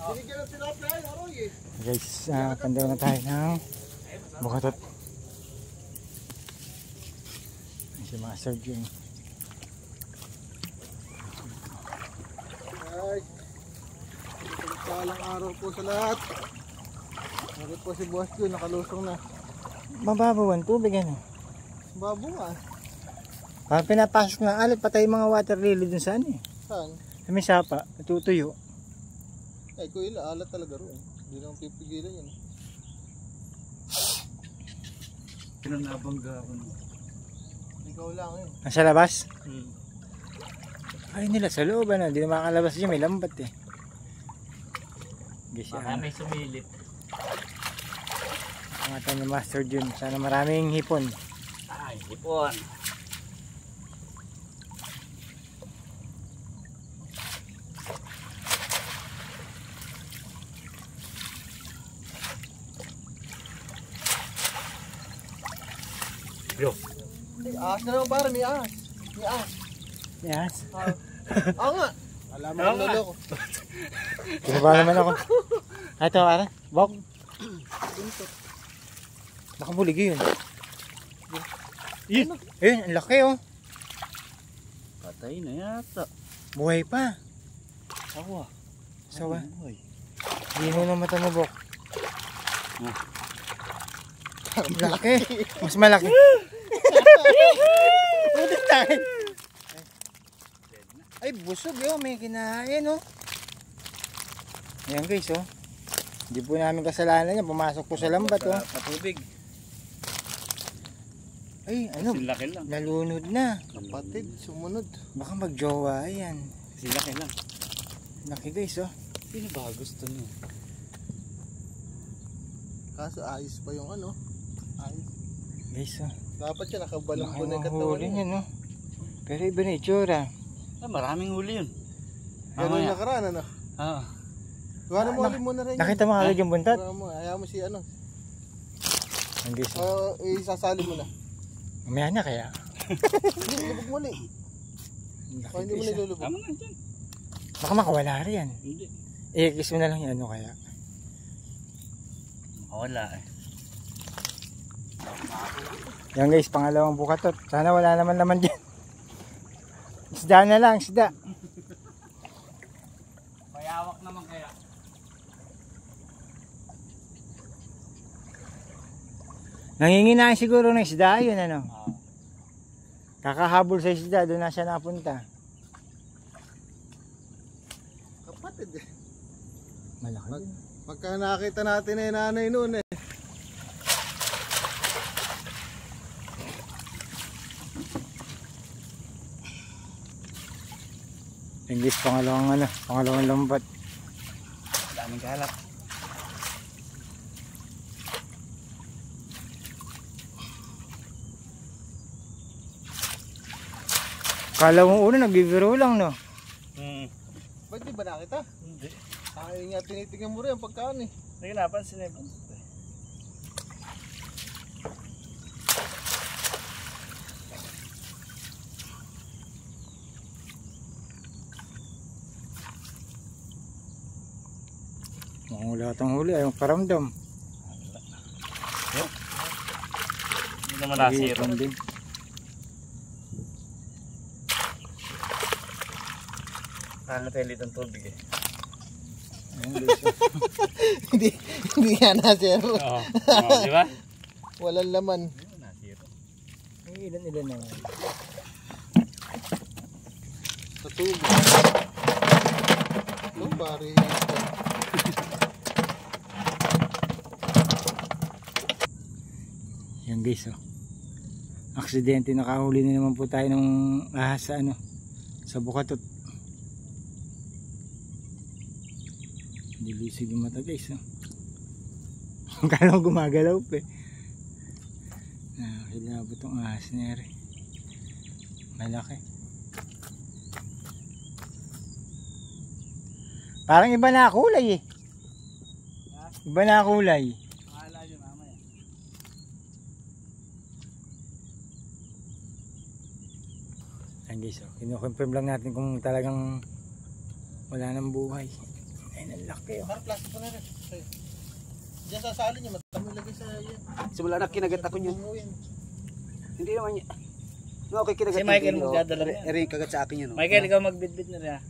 Guys, pandaw na tayo ng bukatot. Si Master Jun. Guys, salang araw po sa lahat. Bakit po si Boss Jun, nakalusong na. Mababaw ang tubig ano. Babo nga. Parang pinapasok na alat, patay mga water lily dun saan eh. Saan? Sa may sapa, natutuyo. Ay, kuya, alat talaga roon. Hindi naman pipigilan yan. Pinanabangga ako na. Ikaw lang eh. Nasa labas? Ay nila sa loob ano, hindi na makakalabas dyan, may lambat eh. Guys, baka may sumilip. ang ating ni Master Jun, sana maraming hipon. Ay, hipon. Yo. Ay, ahas na naman para, may ahas. May ahas. Yes. Oo nga. Alam mo ang lolo ko. Kinaba naman ako. Ito, ara, bok. Nakabulig yun. Yun. Ayun, ang laki oh. Patay na yata. Buhay pa. Ako ah. Sawa. Hindi mo na mata mo, bok. Ang laki. Mas malaki. Putik tayo. Ay, busog yun. May kinain oh. Ayan guys oh. Hindi po namin kasalanan yan. Pumasok po sa lambat oh. Patubig. Ay, ano? Silaki lang. Nalunod na. Kapatid, sumunod. Baka magjowa yan. Silaki lang. Laki guys oh. Sino ba gusto niyo? Kaso ayos pa yung ano. Ayos. Guys oh. Dapat siya nakabalong Laki ko na yung ng katawan huli niya. niya no. Pero iba na itsura. Ah, maraming huli yun. Ganun nakaraan ano. Ah. Gano'n mo ulit muna rin. Nakita mo agad yung buntot? Ayaw mo si ano. Ang guys oh. Isasali mo na. Mamaya na kaya. Hindi, lubog mo ulit. Laki O hindi mo guys, ah. nilulubog. Tama na dyan. Baka makawala rin yan. Hindi. I-kiss mo na lang yan ano kaya. Wala eh. Yan guys, pangalawang bukatot. Sana wala naman dyan. Isda na lang, isda. Mayawak naman kaya. Nanginginain siguro ng isda yun ano. Kakahabol sa isda, doon na siya napunta. Kapatid eh. Malaki. Pagka nakita natin eh nanay noon eh. English pangalawang lambat. Daming kalat. Kala mo una nagbibiro lang no. Ba't di ba nakita? Hindi. Ay nga tinitingnan mo rin ang pagkaan eh. Hindi napansin na yun. Mukhang wala itong huli, ayaw paramdam. Hindi naman nasiro. Din. Natalit ang tubig eh. Ayun, guys, oh. hindi nga nasiro. Oo. Di ba? Walang laman. Nasiro. Ay, ilan na yan. Sa tubig. No, pare. Yan guys oh. Aksidente, nakahuli na naman po tayo ng ahas sa ano, sa bukatot. Dilisig yung mata guys oh. Kala ko gumagalaw pa eh. Kilabot tong ahas na rin. Malaki. Parang iba na kulay eh. Iba na kulay. Mahala yun mamaya. Ayan guys, oh. Kinukonfirm lang natin kung talagang wala nang buhay. Ayun, ang laki oh. Parang plastic po na rin. Okay. Diyan sasali niya, matamo lagay sa yan. Simula na kinagat ako niyan. Hindi naman niya. No, okay, kinagat Si Michael yun, magdadala niya. Eri, kagat sa akin yan. Oh. Michael, ikaw magbitbit na rin ha.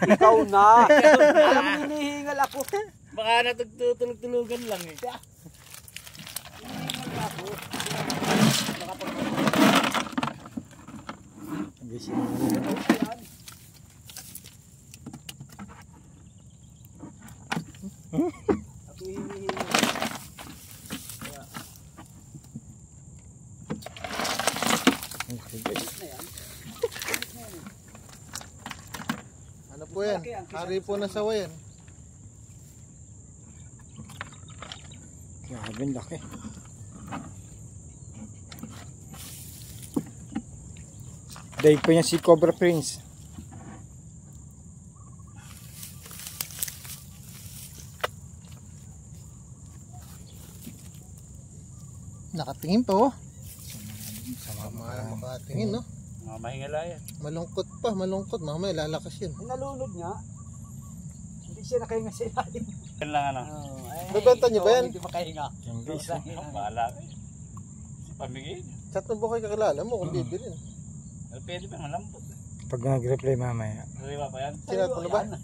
Ikaw na. Alam mo, hinihingal ako. Baka natutulog-tulugan lang eh. Hinihingal ako. Gising. Ako hinihingal. Ang laki guys. Ano po yan? Hari po na sawa yan. Grabe, ang laki. Dahil po yan si Cobra Prince. Nakatingin pa oh. Sama Makatingin no. Mga mahingala yan. Malungkot pa, malungkot. Mamaya lalakas yan. Ay, nalunod nga. Hindi siya nakahinga sa ilalim. Yan lang ano. Oh, ay, Bebenta niyo ba yan? Hindi makahinga. Yan guys. Oh. Oh, bahala kayo. Pamigay niyo. Chat mo ba kayo kakilala mo kung bibilin? Pwede pa malambot. Pag nag-reply mamaya. Riwa pa yan. Sinat mo na ba? Yan.